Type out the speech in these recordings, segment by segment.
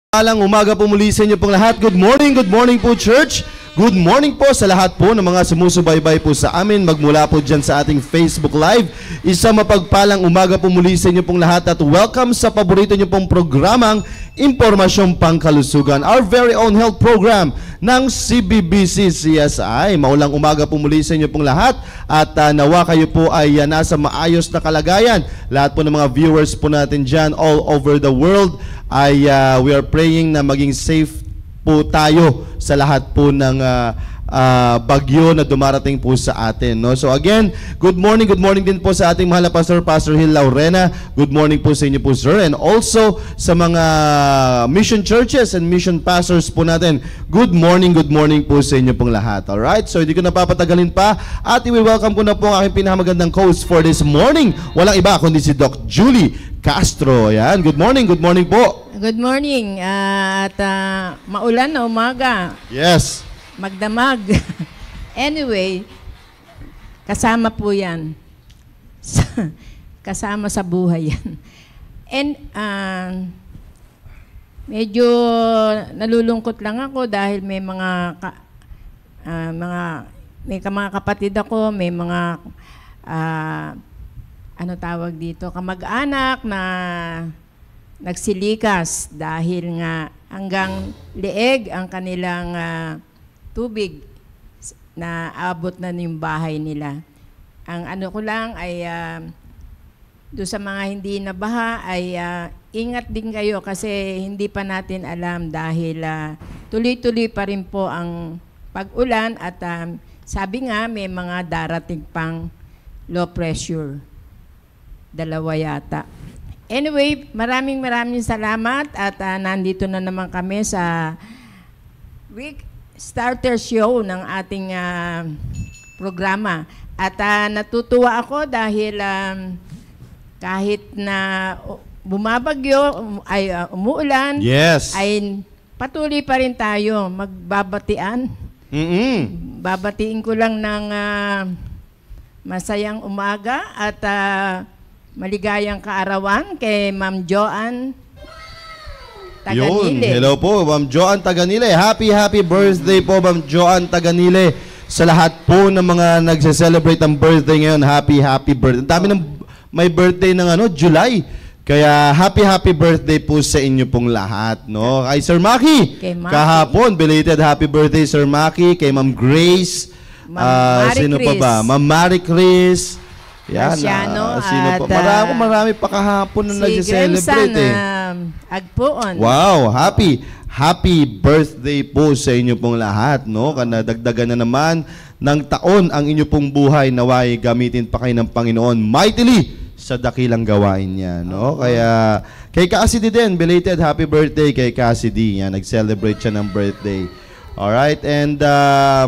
Alang umaga po muli sa inyo pong lahat. Good morning po church. Good morning po sa lahat po ng mga sumusubaybay po sa amin magmula po dyan sa ating Facebook Live. Isang mapagpalang umaga po muli sa inyo pong lahat at welcome sa paborito nyo pong programang Impormasyong Pangkalusugan, our very own health program ng CBBC CSI. Maulang umaga po muli sa inyo pong lahat at nawa kayo po ay nasa maayos na kalagayan. Lahat po ng mga viewers po natin dyan all over the world ay we are praying na maging safe po tayo sa lahat po ng bagyo na dumarating po sa atin, no? So again, good morning din po sa ating mahal na pastor, Pastor Hill Laurena. Good morning po sa inyo po, sir. And also sa mga mission churches and mission pastors po natin. Good morning po sa inyo pong lahat. Alright? So hindi ko napapatagalin pa at i-welcome ko na po ang aking pinakamagandang host for this morning. Walang iba kundi si Doc Julie Castro. Yan. Good morning po. Good morning. Maulan na umaga. Yes. Magdamag. Anyway, kasama po yan. Kasama sa buhay yan. And medyo nalulungkot lang ako dahil may mga kapatid ako, may mga ano tawag dito, kamag-anak na nagsilikas dahil nga hanggang leeg ang kanilang tubig na abot na yung bahay nila. Ang ano ko lang ay doon sa mga hindi nabaha ay ingat din kayo kasi hindi pa natin alam dahil tuloy-tuloy pa rin po ang pag-ulan at sabi nga may mga darating pang low pressure. 2 yata. Anyway, maraming salamat at nandito na naman kami sa week starter show ng ating programa. At natutuwa ako dahil kahit na bumabagyo, ay umuulan, yes, ay patuloy pa rin tayo magbabatian. Babatiin ko lang ng masayang umaga at maligayang kaarawan kay Ma'am Joanne Taganile. Hello po, Ma'am Joanne Taganile. Happy birthday po, Ma'am Joanne Taganile. Sa lahat po ng mga nagse-celebrate ang birthday ngayon, happy birthday. Ang dami ng may birthday ng July. Kaya happy birthday po sa inyo pong lahat, no? Kay Sir Maki. Kahapon, belated happy birthday, Sir Maki. Kay Ma'am Grace. Sino pa ba? Ma'am Marie Chris. Yan, sino pa? Marami pa kahapon na nag-celebrate Agpoon. Wow, happy birthday po sa inyo pong lahat, no? Kanadagdagan na naman ng taon ang inyo pong buhay, naway gamitin pa kayo ng Panginoon mightily sa dakilang gawain niya, no? Kaya kay Cassidy din, belated happy birthday kay Cassidy. Yan, nag-celebrate siya ng birthday. Alright, and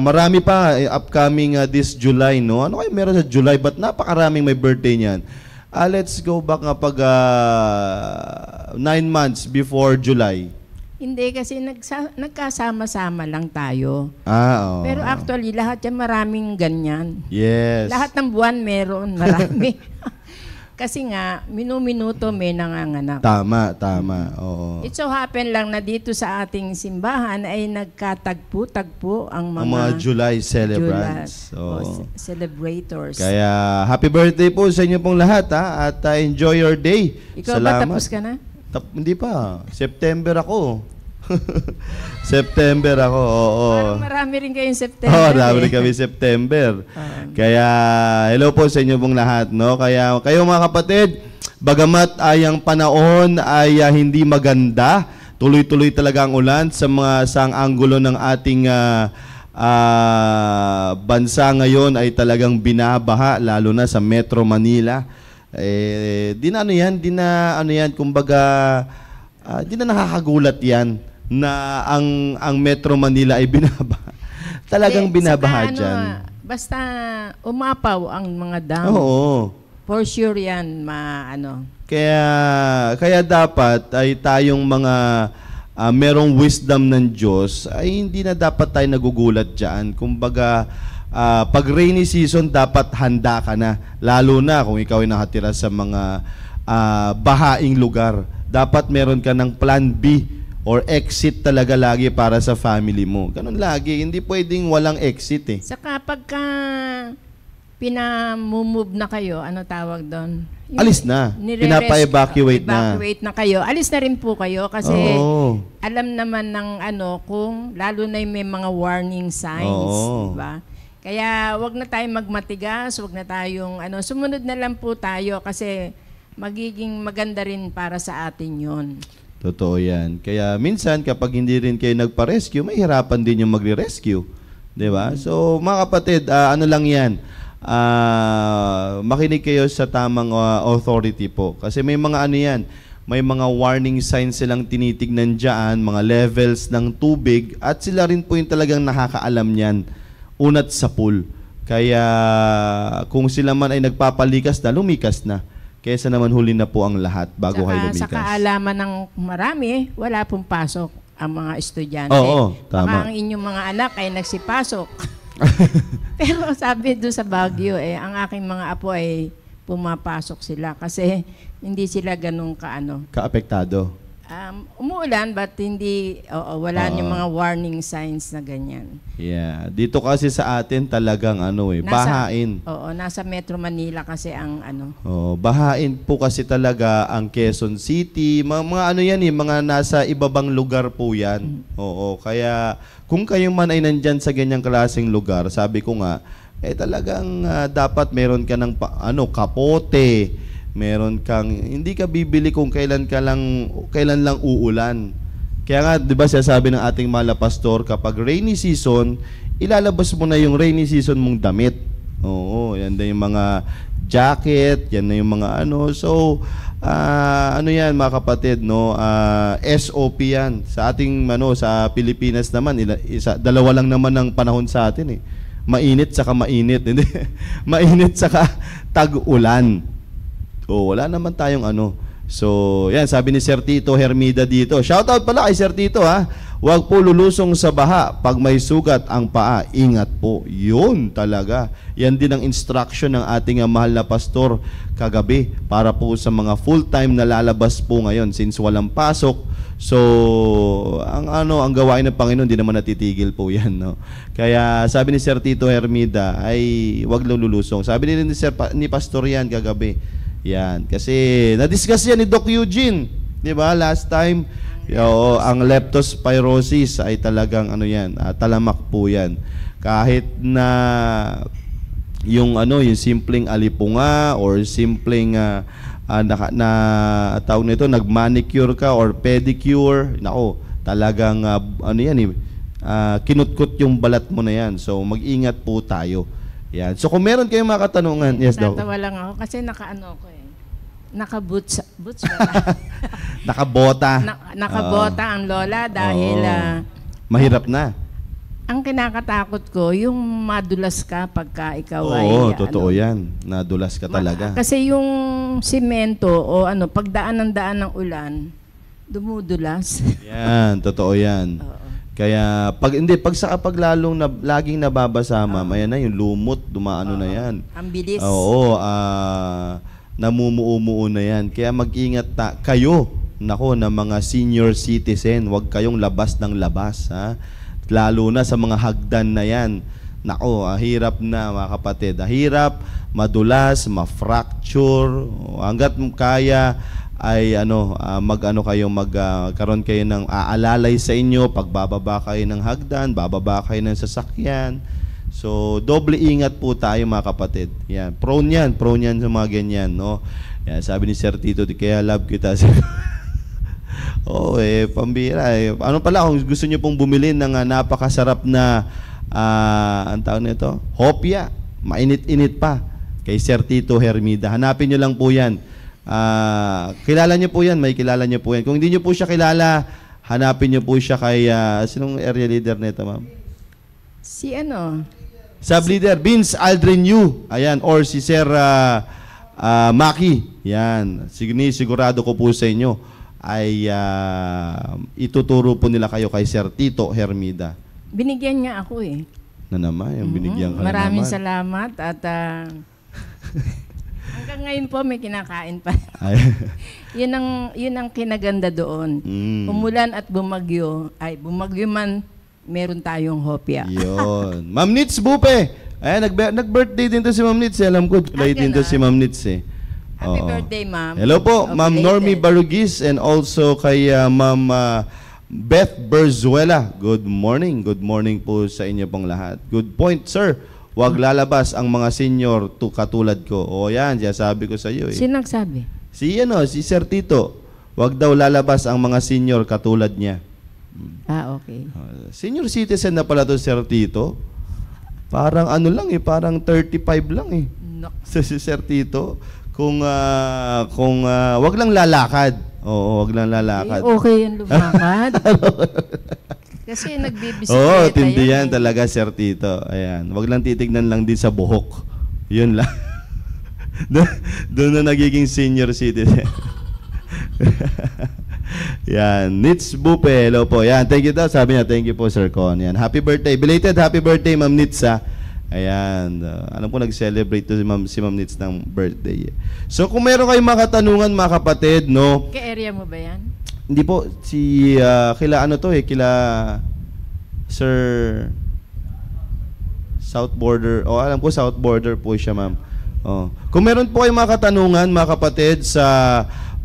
marami pa upcoming this July, no? Ano kayo meron sa July? But napakaraming may birthday niyan. Let's go back nga pag 9 months before July. Hindi, kasi nagkasama-sama lang tayo. Oo. Pero actually, lahat yan maraming ganyan. Yes. Lahat ng buwan meron, marami. Kasi nga, minuto may nanganganak. Tama. Oo. It so happen lang na dito sa ating simbahan ay nagkatagpo-tagpo ang mga July celebrants. Celebrators. Kaya happy birthday po sa inyo pong lahat, ha? At enjoy your day. Ikaw Salamat. ba tapos ka na? Hindi pa. September ako. September ako, oo. Parang marami rin kayong September. Marami rin kami September. Kaya, hello po sa inyo pong lahat, no? Kaya, kayo mga kapatid, bagamat ang panahon ay hindi maganda, tuloy-tuloy talaga ang ulan sa mga saang anggulo ng ating bansa ngayon ay talagang binabaha, lalo na sa Metro Manila. Di na kumbaga, di na nakakagulat yan na ang Metro Manila ay binabaha. Talagang binabaha dyan. Basta umapaw ang mga dam. Oo. For sure yan, Kaya dapat ay tayong mga merong wisdom ng Diyos ay hindi na dapat tayo nagugulat dyan. Kumbaga, pag rainy season, dapat handa ka na. Lalo na kung ikaw ay nakatira sa mga bahaing lugar. Dapat meron ka ng plan B or exit talaga lagi para sa family mo. Ganun lagi, hindi pwedeng walang exit eh. Saka pagka pinamumove na kayo, ano tawag doon? Alis na. Pinapa-evacuate na. Evacuate na kayo. Alis na rin po kayo kasi Oo. alam naman ng kung lalo na yung may mga warning signs, Oo. diba? Kaya wag na tayong magmatigas, wag na tayong sumunod na lang po tayo kasi magiging maganda rin para sa atin 'yon. Totoo yan. Kaya minsan kapag hindi rin kayo nagpa-rescue, may hirapan din yung magre-rescue. Di ba? So mga kapatid, ano lang yan, makinig kayo sa tamang authority po. Kasi may mga yan, may mga warning signs silang tinitignan dyan, mga levels ng tubig, at sila rin po yung talagang nakakaalam niyan, unat sa pool. Kaya kung sila man ay nagpapalikas na, lumikas na. Kaysa naman huli na po ang lahat bago kayo lumikas. Sa kaalaman ng marami, wala pong pasok ang mga estudyante. Oo, tama. Baka ang inyong mga anak ay nagsipasok. Pero sabi doon sa Baguio, ang aking mga apo ay pumapasok sila kasi hindi sila ganun Kaapektado. Umuulan but hindi, wala yung mga warning signs na ganyan. Yeah. Dito kasi sa atin talagang bahain. Nasa Metro Manila kasi ang bahain po kasi talaga ang Quezon City. Mga yan mga nasa ibabang lugar po yan. Oo, kaya kung kayo man ay nandyan sa ganyang klaseng lugar, sabi ko nga, talagang dapat meron ka ng kapote. Meron kang hindi ka bibili kung kailan lang uulan. Kaya nga 'di ba sinasabi ng ating mahal na pastor, kapag rainy season, ilalabas mo na yung rainy season mong damit. Oo, yan din yung mga jacket, yan na yung mga So, yan mga kapatid, SOP yan. Sa ating sa Pilipinas naman, dalawa lang naman ang panahon sa atin eh. Mainit saka mainit, hindi. Mainit saka tag-ulan. Wala naman tayong So, yan, sabi ni Sir Tito Hermida dito. Shoutout pala kay Sir Tito, ha. Huwag po lulusong sa baha. Pag may sugat ang paa, ingat po. Yun talaga. Yan din ang instruction ng ating mahal na pastor kagabi para po sa mga full-time na lalabas po ngayon since walang pasok. So, ang gawain ng Panginoon, di naman natitigil po yan, no? Kaya sabi ni Sir Tito Hermida ay huwag lulusong. Sabi ni Pastor yan kagabi. Yan, kasi na-discuss yan ni Doc Eugene, 'di ba? Last time, ang leptospirosis ay talagang talamak po 'yan. Kahit na yung simpleng alipunga or simpleng tawag nito, nag-manicure ka or pedicure, talagang kinutkot yung balat mo na yan. So mag-ingat po tayo. Yan. So kung meron kayong mga katanungan, yes daw. Tatawa lang ako kasi naka-boots ba? Nakabota. Nakabota ang lola dahil mahirap na. Ang kinakatakot ko, yung madulas ka pagka ikaw ay totoo yan. Nadulas ka talaga. Kasi yung simento o pagdaan ng daan ng ulan, dumudulas. Yan, totoo yan. Kaya pag lalong laging nababasa, ayan na yung lumot, dumaano na yan. Ang bilis. Namumuo na yan. Kaya mag-ingat kayo, na mga senior citizen, huwag kayong labas ng labas, ha? Lalo na sa mga hagdan na yan. Hirap na mga kapatid. Hirap, madulas, ma-fracture, hanggat kaya ay magkaroon kayo ng aalalay sa inyo pagbababa kayo ng hagdan, bababa kayo ng sasakyan. So doble ingat po tayo mga kapatid. Yan, prone yan sa mga ganyan, no. Yan, sabi ni Sir Tito, kaya love kita. Pambira eh. Pala kung gusto niyo pong bumili ng napakasarap na ang tawag nito, hopya, mainit-init pa, kay Sir Tito Hermida. Hanapin niyo lang po yan. Kilala niyo po yan, may kilala niyo po yan. Kung hindi niyo po siya kilala, hanapin niyo po siya kay sinong area leader nito, ma'am? Sub-leader Vince Aldrin Yu. Ayan, or si Sir Maki. Yan. Sigurado ko po sa inyo ay ituturo po nila kayo kay Sir Tito Hermida. Binigyan niya ako eh. Na naman, yung binigyan ka Maraming naman. salamat at Hanggang ngayon po may kinakain pa. Ay. Yun ang kinaganda doon. Umulan at bumagyo, bumagyo man, meron tayong hopya. Yun. Ma'am Nits Bupe. Ayan, nag-birthday din to si Ma'am Nits. Alam ko, July din to si Ma'am Nits eh. Happy Oo. birthday, ma'am. Hello po, Ma'am Belated. Normie Barugis and also kay Ma'am Beth Berzuela. Good morning. Good morning po sa inyo pong lahat. Good point, sir. Huwag lalabas ang mga senior katulad ko. O yan, sabi ko sa iyo eh. Sino nagsabi? Si Sir Tito. Huwag daw lalabas ang mga senior katulad niya. Okay. Senior citizen na pala to, Sir Tito. Parang ano lang eh, parang 35 lang eh. No. Si Sir Tito. Kung wag lang lalakad. Oo, wag lang lalakad. Okay yan lumakad. Kasi nagbibisikleta Oo, tindi yan eh. talaga, Sir Tito. Ayan. Wag lang titignan lang din sa buhok. Yun lang. Doon na nagiging senior citizen. Yan. Nits Bupe. Hello po. Yan. Thank you daw. Sabi niya, thank you po, Sir Con. Yan. Happy birthday. Belated happy birthday, Ma'am Nits, ha. Ayan. Alam po, nag-celebrate to si Ma'am Nits ng birthday. So, kung meron kayong mga katanungan, mga kapatid, no? Ka-area mo ba yan? Hindi po, kila ano to eh, kila Sir South Border. Alam ko South Border po siya, ma'am. Kung meron po kayong mga katanungan, mga kapatid, sa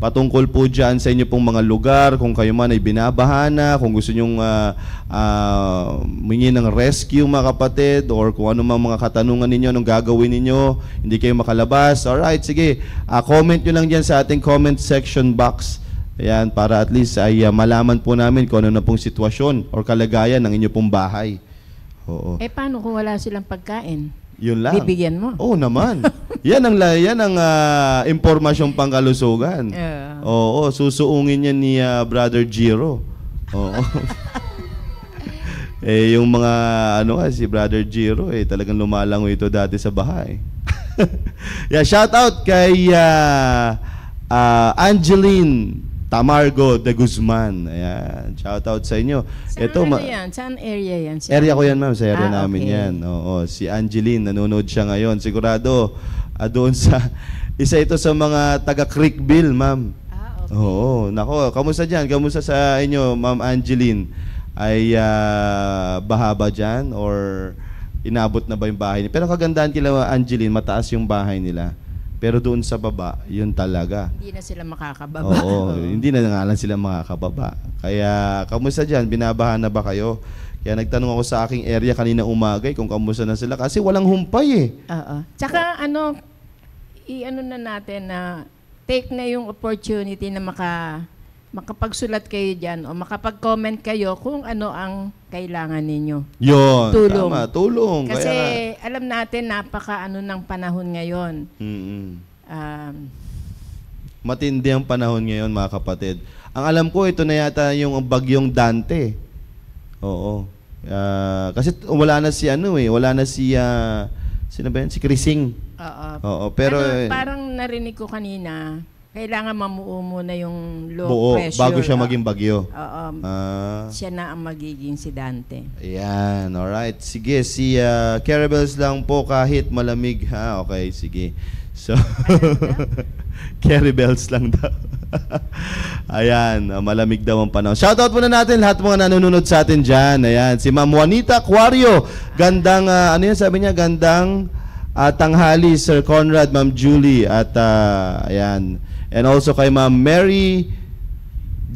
patungkol po dyan sa inyo pong mga lugar, kung kayo man ay binabahana, kung gusto nyong humingi ng rescue, mga kapatid, or kung ano mang mga katanungan ninyo, anong gagawin ninyo, hindi kayo makalabas, alright, sige, comment nyo lang dyan sa ating comment section box. Ayan, para at least ay malaman po namin kung ano na pong sitwasyon or kalagayan ng inyo pong bahay. Oo. Paano kung wala silang pagkain? Yun lang. Bibigyan mo? Oo naman. yan ang impormasyong pangkalusugan. Oo, susuungin yan ni Brother Jiro. Oo. Yung mga si Brother Jiro talagang lumalango ito dati sa bahay. Shout out kay Angeline Tamargo de Guzman. Ayan. Shout out sa inyo. Saan yan? Saan area yan? Area ko yan, ma'am. Sa area namin okay. yan. Oo. Si Angeline, nanonood siya ngayon. Sigurado, doon sa, isa ito sa mga taga-Creekville, ma'am. Okay. Oo. Nako, kamusta dyan? Kamusta sa inyo, ma'am Angeline? Ay baha ba dyan? Or inabot na ba yung bahay niya? Pero kagandahan kila Angeline, mataas yung bahay nila. Pero doon sa baba, yun talaga. Hindi na sila makakababa. Oo, hindi na nga lang sila makakababa. Kaya, kamusta dyan? Binabahan na ba kayo? Kaya nagtanong ako sa aking area kanina umaga kung kamusta na sila. Kasi walang humpay eh. Oo. Tsaka i-ano na natin na take na yung opportunity na makapagsulat kayo dyan o makapag-comment kayo kung ano ang kailangan ninyo. Yun. Tulong. Tama, tulong. Kasi Kaya, alam natin ng panahon ngayon. Matindi ang panahon ngayon, mga kapatid. Ang alam ko, ito na yata yung bagyong Dante. Oo. Kasi wala na si wala na si sino ba yan? Si Krising. Oo. Pero parang narinig ko kanina, kailangan mamuo muna yung low buo, pressure. bago siya maging bagyo. Oo. Siya na ang magiging si Dante. Ayan, alright. Sige, si Carabels lang po kahit malamig. Ha? Okay, sige. So, Carabels lang daw. Ayan, malamig daw ang panahon. Shoutout muna natin lahat mga nanonood sa atin dyan. Ayan, si Ma'am Juanita Aquario. Gandang, sabi niya? Gandang tanghali, Sir Conrad, Ma'am Julie. At, ayan. And also kay Ma'am Mary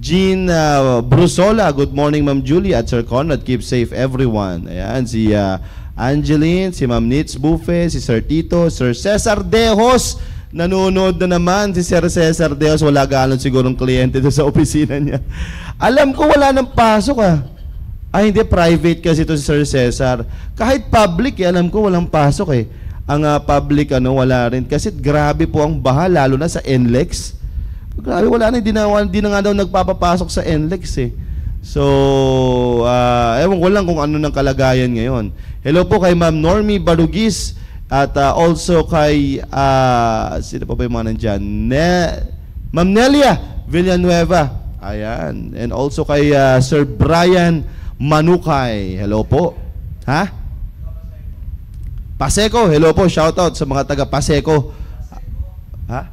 Jean Brusola. Good morning, Ma'am Julie. At Sir Conrad, keep safe everyone. Ayan, si Angeline, si Ma'am Nits Bufe, si Sir Tito, Sir Cesar Dejos. Nanonood na naman si Sir Cesar Dejos. Wala gano'n sigurong kliyente doon sa opisina niya. Alam ko wala nang pasok Ay, hindi. Private kasi ito si Sir Cesar. Kahit public, alam ko walang pasok Ang public, wala rin. Kasi grabe po ang baha, lalo na sa NLEX. Grabe, wala na. Di na nga daw nagpapapasok sa NLEX So, ewan ko lang kung ano ng kalagayan ngayon. Hello po kay Ma'am Normie Barugis at also kay, sino pa ba yung mga nandyan? Ma'am Nelia Villanueva. Ayan. And also kay Sir Brian Manukay. Hello po. Ha? Paseco, hello po, shoutout sa mga taga Paseco. Ha?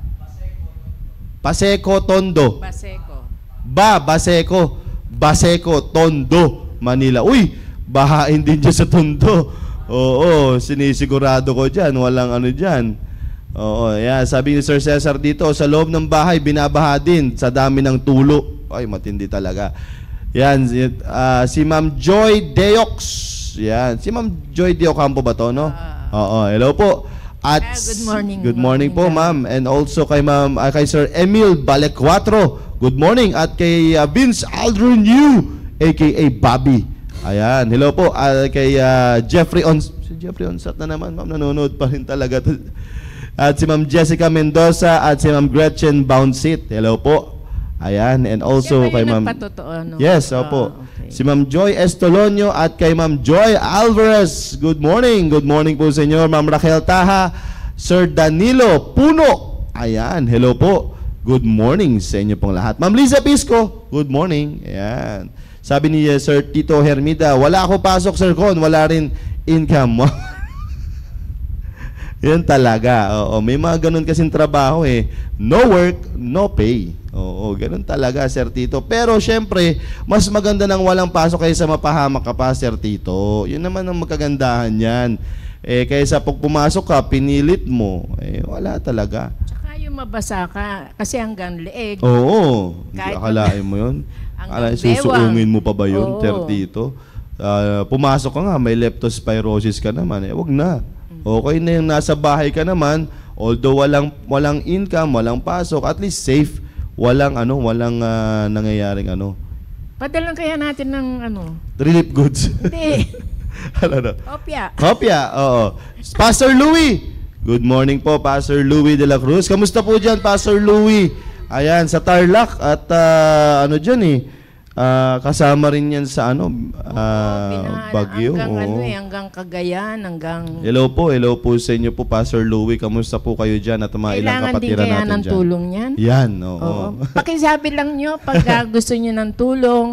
Paseco, Tondo. Baseco. Baseco. Baseco, Tondo, Manila. Uy, bahain din dyan sa Tondo. Oo, sinisigurado ko dyan. Walang ano dyan. Oo, yeah. Sabi ni Sir Cesar dito, sa loob ng bahay, binabaha din sa dami ng tulo. Ay, matindi talaga. Yan, si Ma'am Joy Deox. Yan, si Ma'am Joy Deocampo ba to, no? Oo, hello po. At good morning. Good morning po, ma'am. And also kay Ma'am kay Sir Emil Balecuatro. Good morning. At kay Vince Aldrin Yu, aka Bobby. Ayan, hello po. Kay Jeffrey Onsat na naman, ma'am, nanonood pa rin talaga. At si Ma'am Jessica Mendoza at si Ma'am Gretchen Bouncit. Hello po. Ayan, and also kay Ma'am no? Yes, opo. Okay. Si Ma'am Joy Estolonio at kay Ma'am Joy Alvarez. Good morning. Good morning po sa inyo. Ma'am Raquel Taha, Sir Danilo Puno. Ayan, hello po. Good morning sa inyo pong lahat. Ma'am Liza Pisco, good morning. Ayan. Sabi ni Sir Tito Hermida, wala ako pasok, Sir Con. Wala rin income. Yan talaga. Oo, may mga ganun kasing trabaho eh. No work, no pay. Oo, ganun talaga, Sir Tito. Pero syempre, mas maganda nang walang pasok kaysa mapahamak ka pa, Sir Tito. Yun naman ang magkagandahan yan. Eh, kaysa pag pumasok ka, pinilit mo. Eh, wala talaga. Tsaka yung mabasa ka, kasi hanggang leeg. Oo. Kahit Akalain mo yun. hanggang Susuungin mo pa ba yun, Oo. Sir Tito? Pumasok ka nga, may leptospirosis ka naman. Eh, wag na. Okay na yung nasa bahay ka naman, although walang income, walang pasok, at least safe, walang nangyayaring Padalan kaya natin ng relief goods. Hindi. Ano? Kopya, oo. Pastor Louie. Good morning po, Pastor Louie de la Cruz. Kamusta po dyan, Pastor Louie? Ayan, sa Tarlac at kasama rin yan sa Bagyo. Hanggang Cagayan, hanggang... Hello po sa inyo po, Pastor Louie. Kamusta po kayo dyan at mga ilang kapatiran natin dyan? Kailangan din kaya ng tulong yan? Yan, oo. Pakisabi lang nyo pag gusto nyo ng tulong.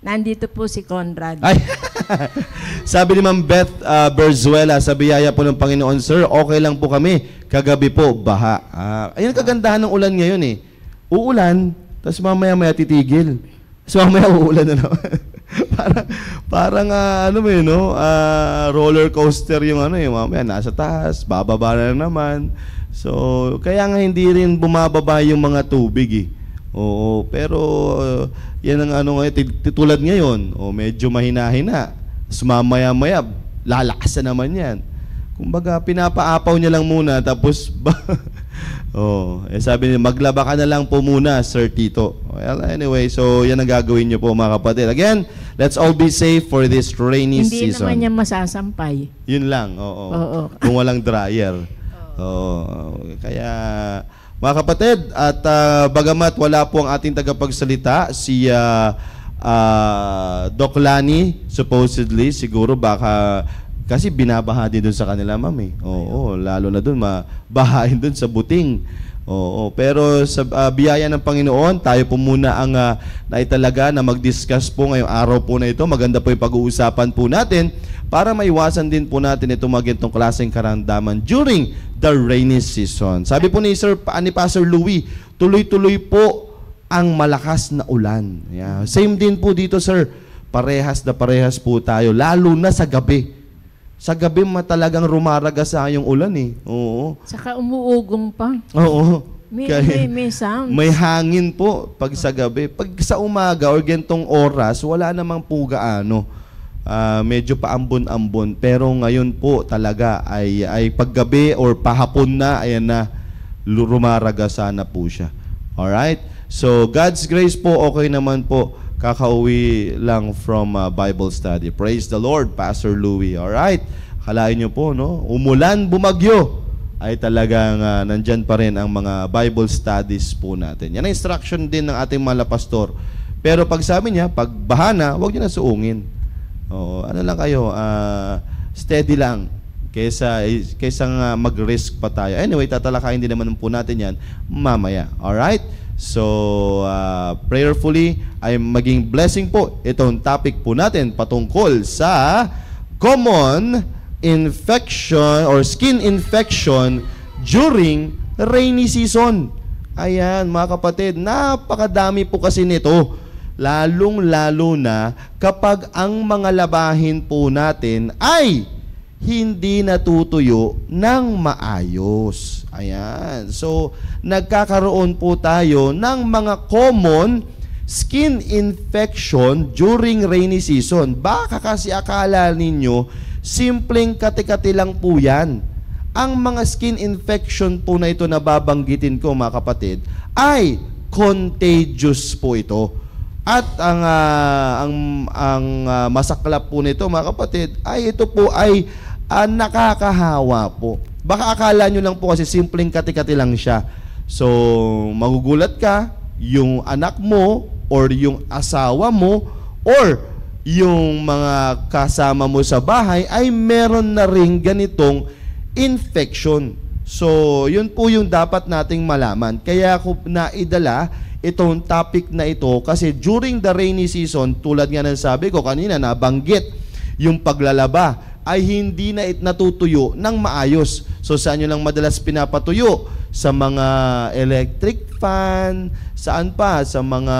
Nandito po si Conrad. Ay, sabi ni Ma'am Beth Berzuela, sa biyaya po ng Panginoon, Sir, okay lang po kami. Kagabi po, baha. Ayun ang kagandahan ng ulan ngayon eh. Uulan, tapos mamaya-maya titigil. So mamaya uulan na naman. parang roller coaster yung mamaya nasa taas, bababa na naman. So kaya nga hindi rin bumababa yung mga tubig eh. Oo, pero yan ang tulad ngayon, medyo mahina-hina. Mamaya-maya lalakas na naman yan. Kumbaga pinapaapaw niya lang muna tapos sabi niya, maglaba ka na lang po muna, Sir Tito. Well, anyway, so yan ang gagawin niyo po, mga kapatid. Again, let's all be safe for this rainy Hindi season. naman niya masasampay. Yun lang, oo. Kung walang dryer. Oo. Kaya, mga kapatid, at bagamat wala po ang ating tagapagsalita, si Doc Lani, supposedly, siguro baka... Kasi binabaha din doon sa kanila, ma'am eh. Oo, lalo na doon, mabahain doon sa buting. Oo, pero sa biyaya ng Panginoon, tayo po muna ang naitalaga na mag-discuss po ngayong araw po na ito. Maganda po yung pag-uusapan po natin para maiwasan din po natin itong mga ganitong klaseng karamdaman during the rainy season. Sabi po ni Pastor Louie, tuloy-tuloy po ang malakas na ulan. Yeah. Same din po dito, sir. Parehas na parehas po tayo, lalo na sa gabi. Sa gabi talagang rumaragasa yung ulan eh. Oo. Saka umuugong pa. Oo. May sound. May hangin po pag sa gabi. Pag sa umaga or gentong oras, wala namang po gaano. Medyo paambon-ambon. Pero ngayon po talaga ay paggabi or pahapon na, ayan na, rumaragasa na po siya. Alright? So, God's grace po, okay naman po. Kakauwi lang from Bible study. Praise the Lord, Pastor Louie. Alright? Akalain nyo po, no? Umulan, bumagyo, ay talagang nandyan pa rin ang mga Bible studies po natin. Yan ang instruction din ng ating mga pastor. Pero pag sabi niya, pag bahana, huwag niyo na suungin. Oo, ano lang kayo, steady lang. Kaysa mag-risk pa tayo. Anyway, tatalakayin din naman po natin yan mamaya. Alright? So, prayerfully, ay maging blessing po itong topic po natin patungkol sa common infection or skin infection during rainy season. Ayan, mga kapatid, napakadami po kasi nito. Lalong-lalo na kapag ang mga labahin po natin ay hindi natutuyo ng maayos. Ayan. So, nagkakaroon po tayo ng mga common skin infection during rainy season. Baka kasi akala ninyo, simpleng kati-kati lang po yan. Ang mga skin infection po na ito na babanggitin ko, mga kapatid, ay contagious po ito. At ang masaklap po nito, mga kapatid, ay ito po ay nakakahawa po. Baka akala nyo lang po kasi simpleng kati-kati lang siya. So, magugulat ka, yung anak mo or yung asawa mo or yung mga kasama mo sa bahay ay meron na ring ganitong infection. So, yun po yung dapat nating malaman. Kaya ako naidala itong topic na ito kasi during the rainy season, tulad nga ng sabi ko kanina, nabanggit yung paglalaba ay hindi na natutuyo ng maayos. So, saan nyo lang madalas pinapatuyo? Sa mga electric fan, saan pa? Sa mga,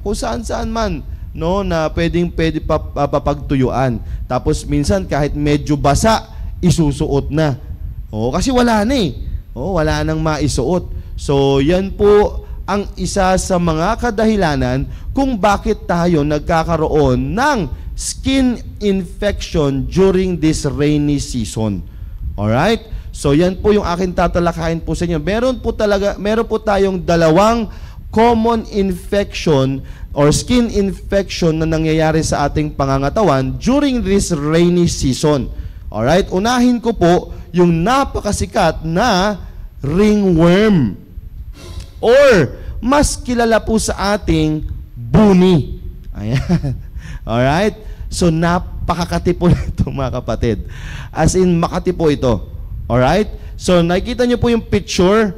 kung saan-saan man, no, na pwede papagtuyuan. Tapos, minsan, kahit medyo basa, isusuot na. Kasi wala na eh. Wala nang maisuot. So, yan po ang isa sa mga kadahilanan kung bakit tayo nagkakaroon ng skin infection during this rainy season. Alright? So, yan po yung akin tatalakayin po sa inyo. Meron po tayong dalawang common infection or skin infection na nangyayari sa ating pangangatawan during this rainy season. Alright? Unahin ko po yung napakasikat na ringworm. Or, mas kilala po sa ating buni. Ayan. Alright? So, napakakati po nito, mga kapatid. As in, makati po ito. Alright? So, nakikita nyo po yung picture.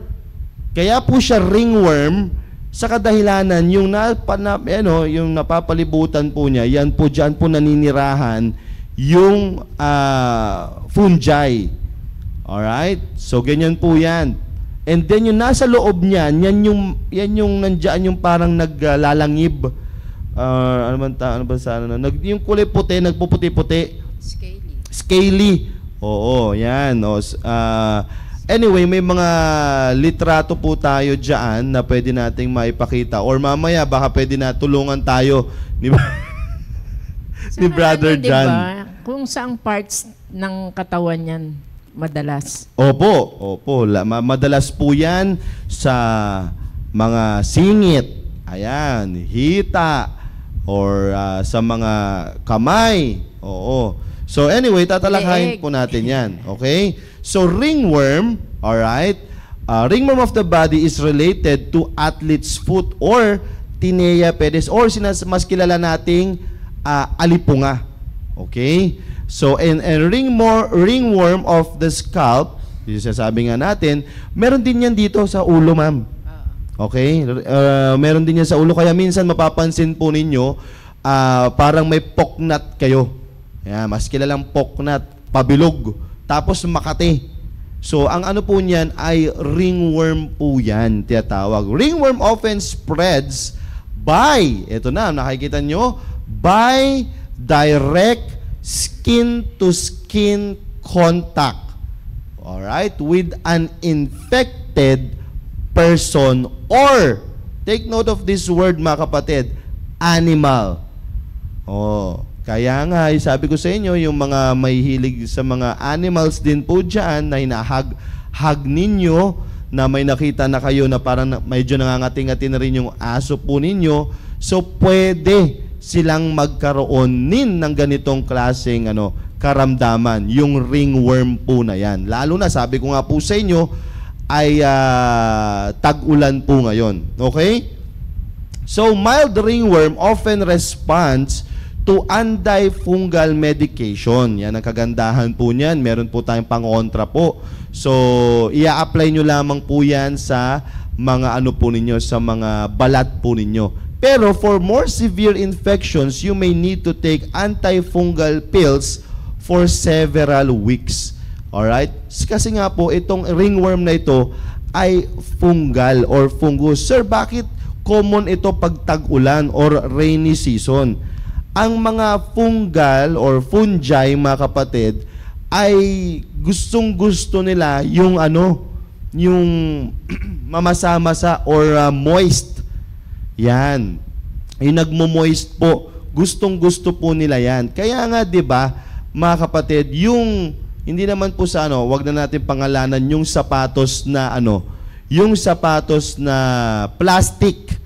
Kaya po siya ringworm sa kadahilanan, yung napapalibutan po niya, yan po dyan po naninirahan yung fungi. Alright? So, ganyan po yan. And then yung nasa loob niyan, yan yung nandiyan yung parang naglalangib. Yung kulay puti, nagpuputi-puti. Scaly. Oo, yan. Anyway, may mga litrato po tayo diyan na pwede nating maipakita. Or mamaya, baka pwede na tulungan tayo ni Brother John. Diba, kung saang parts ng katawan yan madalas? Opo. Madalas po yan sa mga singit, ayan, hita, or sa mga kamay. Oo. So anyway, tatalakayin po natin yan. Okay? So ringworm, alright, ringworm of the body is related to athlete's foot or tinea pedis or mas kilala nating alipunga. Okay? So, and ringworm of the scalp, yung sasabi nga natin, meron din yan dito sa ulo, ma'am. Okay? Meron din yan sa ulo. Kaya minsan mapapansin po ninyo, parang may poknat kayo. Yan, mas kilalang poknat, pabilog, tapos makati. So, ang ano po niyan ay ringworm po yan, tiyatawag. Ringworm often spreads by, ito na, nakikita nyo, by direct skin-to-skin contact, alright, with an infected person or, take note of this word, mga kapatid, animal. Kaya nga, sabi ko sa inyo, yung mga may hilig sa mga animals din po dyan, na hinahag ninyo, na may nakita na kayo na parang medyo nangangati-ngati na rin yung aso po ninyo, so pwede silang magkaroon ng ganitong klaseng karamdaman, yung ringworm po na yan. Lalo na, sabi ko nga po sa inyo, ay tag-ulan po ngayon. Okay? So, mild ringworm often responds to antifungal medication. Yan ang kagandahan po niyan. Meron po tayong pangontra po. So, i-apply nyo lamang po yan sa mga po ninyo, sa mga balat po ninyo. Pero for more severe infections, you may need to take antifungal pills for several weeks. Alright? Kasi nga po, itong ringworm na ito ay fungal or fungus. Sir, bakit common ito pag tag-ulan or rainy season? Ang mga fungal or fungi, mga kapatid, ay gustong-gusto nila yung yung mamasa-masa or moist. Yan. Yung nagmo-moist po, gustong-gusto po nila yan. Kaya nga, 'di ba, mga kapatid, yung hindi naman po sa wag na natin pangalanan yung sapatos na yung sapatos na plastic.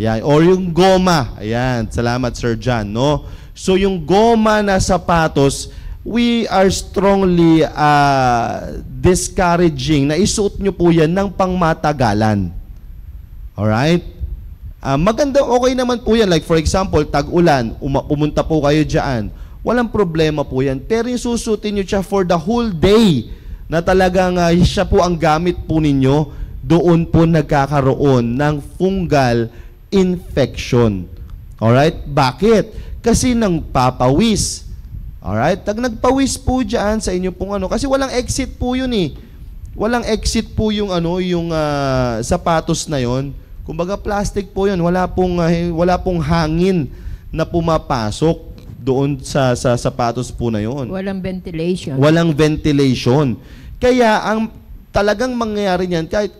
Yan, or yung goma. Ayan, salamat Sir John, no? So yung goma na sapatos, we are strongly discouraging na isuot nyo po yan ng pangmatagalan. Alright? Maganda, okay naman po yan. Like for example, tag-ulan, pumunta po kayo dyan. Walang problema po yan. Pero yung susutin nyo siya for the whole day na talagang siya po ang gamit po ninyo, doon po nagkakaroon ng fungal infection. Alright? Bakit? Kasi nang papawis. Alright? Tag nagpawis po dyan sa inyo pong kasi walang exit po yun eh. Walang exit po yung yung sapatos na yon. Kumbaga plastic po yun. Wala pong hangin na pumapasok doon sa sapatos po na yon. Walang ventilation. Walang ventilation. Kaya ang talagang mangyayari niyan, kahit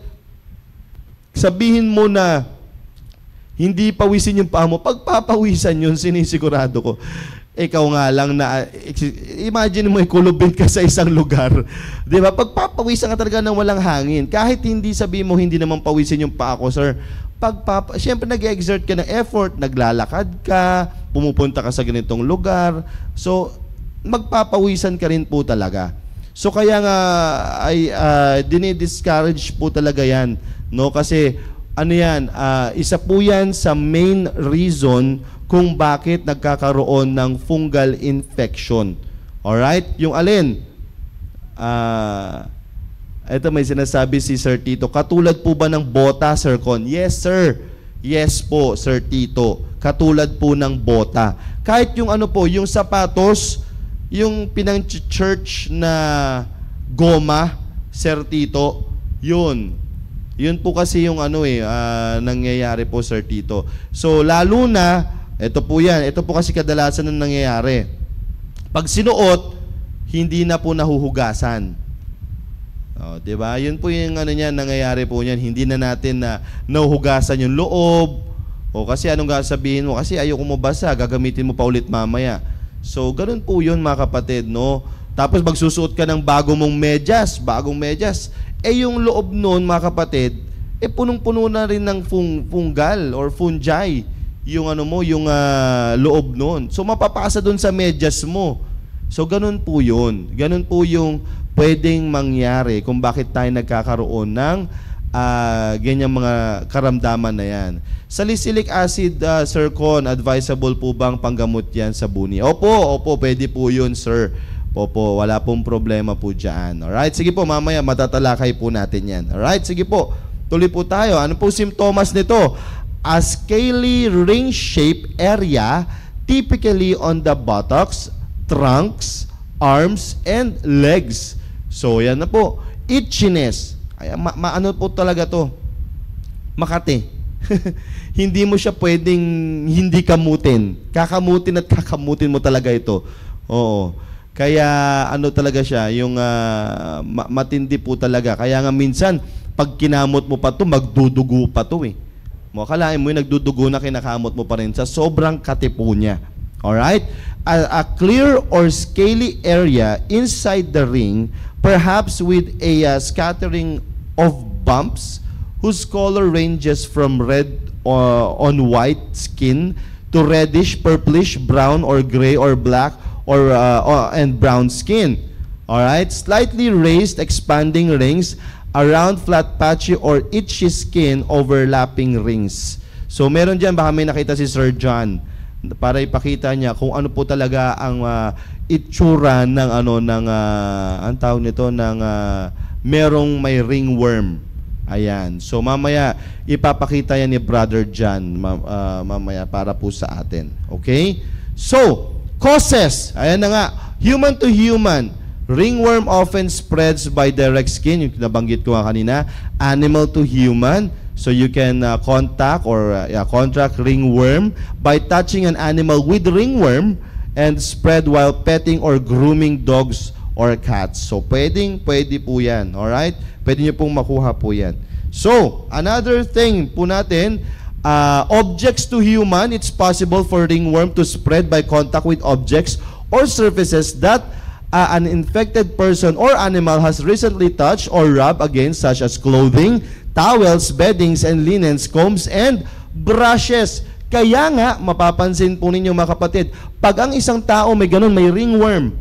sabihin mo na hindi pawisin yung paa mo, pagpapawisan yun, sinisigurado ko. Ikaw nga lang na, imagine mo, ikulubin ka sa isang lugar. Di ba? Pagpapawisan ka talaga ng walang hangin. Kahit hindi sabihin mo, hindi naman pawisin yung paa ko, sir. Siyempre, nag-exert ka ng effort, naglalakad ka, pumupunta ka sa ganitong lugar. So, magpapawisan ka rin po talaga. So, kaya nga, dinidiscourage po talaga yan. No? Kasi, isa po yan sa main reason kung bakit nagkakaroon ng fungal infection. Alright? Yung alin? Ito may sinasabi si Sir Tito. Katulad po ba ng bota, Sir Con? Yes, sir. Yes po, Sir Tito. Katulad po ng bota. Kahit yung yung sapatos, yung pinang-church na goma, Sir Tito, yun. Yun po kasi yung nangyayari po, Sir Tito. So, lalo na, ito po yan. Ito po kasi kadalasan ng nangyayari. Pag sinuot, hindi na po nahuhugasan. Diba? Yun po yung nangyayari po yan. Hindi na natin na nahuhugasan yung loob. O kasi anong sabihin mo? Kasi ayoko mo basa, gagamitin mo pa ulit mamaya. So, ganun po yun, mga kapatid, no? Tapos magsusuot ka ng bagong medyas. Yung loob noon, mga kapatid, punong-puno na rin ng fungal or fungi yung yung loob noon. So mapapasa doon sa medyas mo. So ganun po 'yun. Ganun po yung pwedeng mangyari kung bakit tayo nagkakaroon ng ganyang mga karamdaman na 'yan. Salicylic acid, Sir Con, advisable po bang panggamot 'yan sa buni? Opo, pwede po 'yun, sir. Opo, wala pong problema po dyan. Alright, sige po, mamaya matatalakay po natin yan. Alright, sige po, tuloy po tayo. Ano po simptomas nito? A scaly ring-shaped area, typically on the buttocks, trunks, arms, and legs. So, yan na po. Itchiness. Ay, ano po talaga to? Makati. Hindi mo siya pwedeng hindi kamutin. Kakamutin at kakamutin mo talaga ito. Oo. Kaya talaga siya, yung matindi po talaga. Kaya nga minsan, pag kinamot mo pa to, magdudugo pa to eh. Akalain mo yung nagdudugo na kinakamot mo pa rin sa sobrang kati po niya. Alright? A clear or scaly area inside the ring, perhaps with a scattering of bumps whose color ranges from red on white skin to reddish, purplish, brown, or gray, or black, and brown skin. Alright? Slightly raised, expanding rings around flat, patchy, or itchy skin overlapping rings. So, meron dyan, baka may nakita si Sir John para ipakita niya kung ano po talaga ang itsura ng ang tawag nito, merong may ringworm. Ayan. So, mamaya, ipapakita yan ni Brother John mamaya para po sa atin. Okay? So, causes. Ayan na nga. Human to human. Ringworm often spreads by direct skin, yung nabanggit ko nga kanina, animal to human. So you can contract ringworm by touching an animal with ringworm and spread while petting or grooming dogs or cats. So pwede po yan. Alright? Pwede nyo pong makuha po yan. So, another thing po natin, objects to human, it's possible for ringworm to spread by contact with objects or surfaces that an infected person or animal has recently touched or rubbed against, such as clothing, towels, beddings, and linens, combs, and brushes. Kaya nga, mapapansin po ninyo mga kapatid, pag ang isang tao may ganun, may ringworm,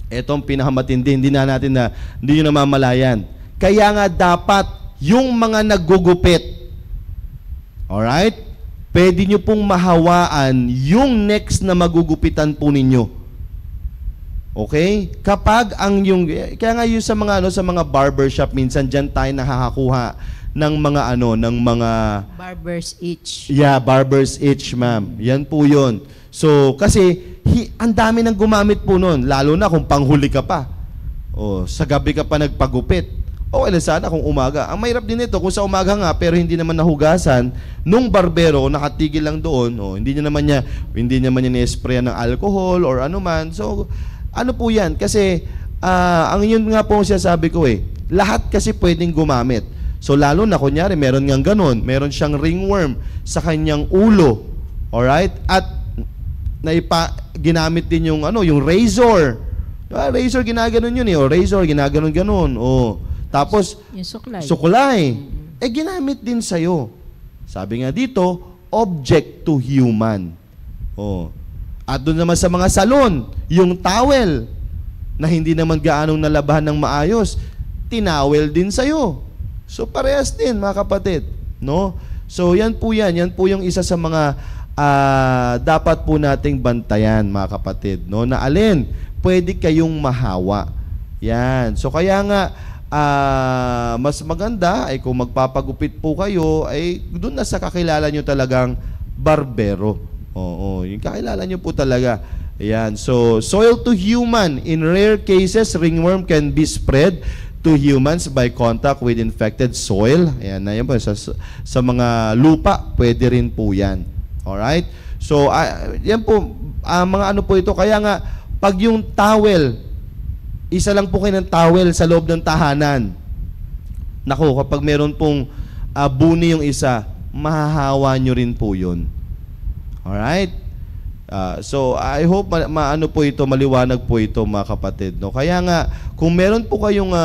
etong pinakamatindi, hindi nyo namamalayan. Kaya nga dapat yung mga naggugupit, alright, pwede nyo pong mahawaan yung next na magugupitan po ninyo. Okay? Kapag kaya nga yung sa mga barbershop, minsan diyan tayo nakakakuha ng mga barber's itch. Yeah, barber's itch, ma'am. Yan po 'yon. So, kasi ang dami nang gumamit po noon, lalo na kung panghuli ka pa. O, sa gabi ka pa nagpagupit. O, sana kung umaga. Ang mahirap din ito, kung sa umaga nga, pero hindi naman nahugasan, nung barbero, nakatigil lang doon, hindi naman niya ni-sprayan ng alcohol or ano man. So, ano po yan? Kasi, ang yun nga po sinasabi ko lahat kasi pwedeng gumamit. So, lalo na, kunyari, meron ngang ganun, meron siyang ringworm sa kanyang ulo. Alright? At, ginamit din yung razor. Razor, ginaganon yun O, razor, ginaganon-ganon. O, tapos, yung suklay. Ginamit din sa'yo. Sabi nga dito, object to human. O, at doon naman sa mga salon, yung towel na hindi naman gaanong nalabahan ng maayos, tinawel din sa'yo. So, parehas din, mga kapatid. No? So, yan po yung isa sa mga dapat po nating bantayan, mga kapatid. No? Na alin, pwede kayong mahawa. Yan. So, kaya nga, mas maganda ay kung magpapagupit po kayo, ay doon na sa kakilala nyo talagang barbero. Oo, yung kakilala nyo po talaga. Ayan. So, soil to human. In rare cases, ringworm can be spread to humans by contact with infected soil. Ayan na yan po. Sa mga lupa, pwede rin po yan. Alright? So, yan po, mga ano po ito. Kaya nga, pag yung towel, isa lang po kayo ng towel sa loob ng tahanan. Naku, kapag meron pong buni yung isa, mahahawa nyo rin po yun. Alright? So, I hope maano po ito, maliwanag po ito, mga kapatid. No? Kaya nga, kung meron po kayong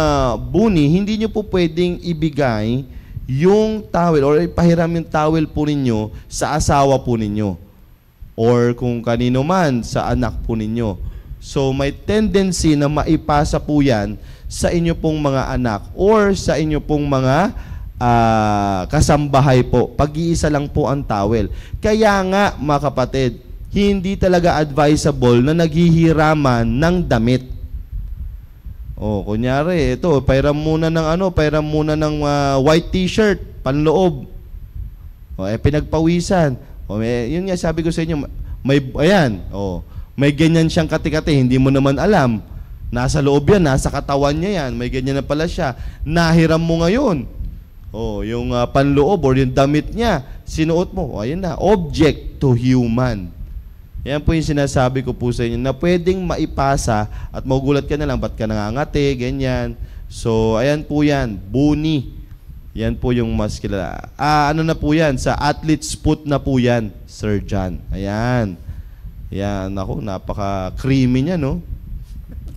buni, hindi nyo po pwedeng ibigay yung towel or ipahiram yung towel po ninyo sa asawa po ninyo. Or kung kanino man, sa anak po ninyo. So, may tendency na maipasa po yan sa inyo pong mga anak or sa inyo pong mga kasambahay po. Pag-iisa lang po ang towel. Kaya nga, mga kapatid, hindi talaga advisable na naghihiraman ng damit. O, kunyari, ito, pairam muna ng white t-shirt, panloob. O, pinagpawisan. O, yun nga, sabi ko sa inyo, may ganyan siyang kati-kati, hindi mo naman alam. Nasa loob yan, nasa katawan niya yan, may ganyan na pala siya. Nahiram mo ngayon. O, yung panloob or yung damit niya, sinuot mo. O, ayun na, object to human. Yan po yung sinasabi ko po sa inyo na pwedeng maipasa at magugulat ka na lang, ba't ka nangangati, ganyan. So, ayan po yan, buni. Yan po yung mas kilala. Ano na po yan? Sa athlete's foot na po yan, Sir John. Ayan. Ayan, ako, napaka-creamy niya, no?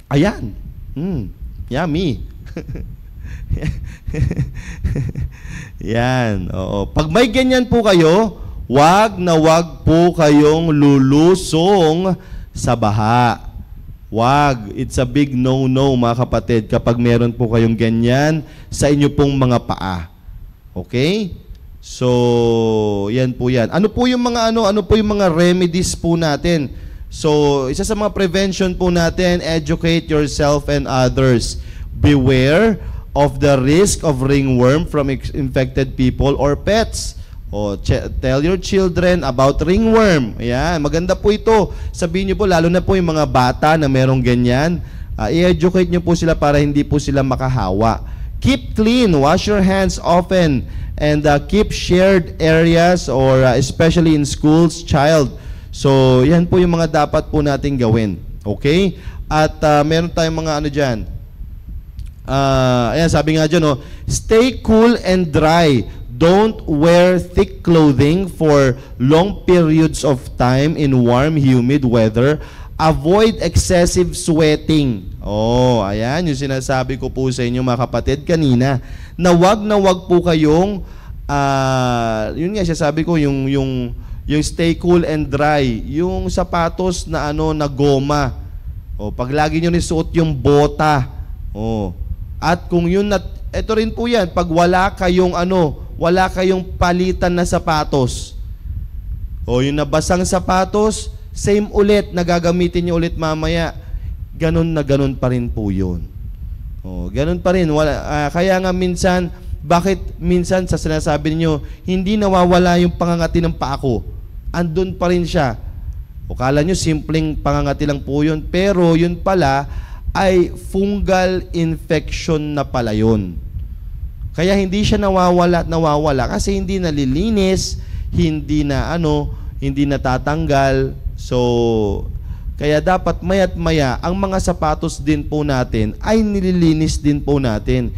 Ayan. Yummy. Yan. Oo. Pag may ganyan po kayo, wag po kayong lulusong sa baha. Wag. It's a big no-no, mga kapatid, kapag meron po kayong ganyan sa inyo pong mga paa. Okay? So, yan po yan. Ano po yung mga remedies po natin? So, isa sa mga prevention po natin, educate yourself and others. Beware of the risk of ringworm from infected people or pets. O, tell your children about ringworm. Ayan, maganda po ito. Sabihin niyo po, lalo na po yung mga bata na merong ganyan, I-educate nyo po sila para hindi po sila makahawa. Keep clean, wash your hands often, and keep shared areas or especially in schools, child. So, yan po yung mga dapat po natin gawin. Okay? At meron tayong mga ano dyan. Ayan, sabi nga dyan, stay cool and dry. Don't wear thick clothing for long periods of time in warm, humid weather. Avoid excessive sweating. Ayan, yung sinasabi ko po sa inyo mga kapatid kanina, na wag po kayong, yun nga, sabi ko, yung stay cool and dry, yung sapatos na na goma. Pag lagi nyo nisuot yung bota. At kung yun, ito rin po yan, pag wala kayong palitan na sapatos. Yung nabasang sapatos, same ulit, nagagamitin nyo ulit mamaya. Ganun na ganun pa rin po yun. Ganun pa rin. Kaya nga minsan, bakit minsan sa sinasabi niyo hindi nawawala yung pangangati ng paa ko? Andun pa rin siya. Kala nyo simpleng pangangati lang po yun, pero yun pala ay fungal infection na pala yun. Kaya hindi siya nawawala kasi hindi nalilinis, hindi natatanggal. So, kaya dapat maya't maya, ang mga sapatos din po natin ay nililinis din po natin.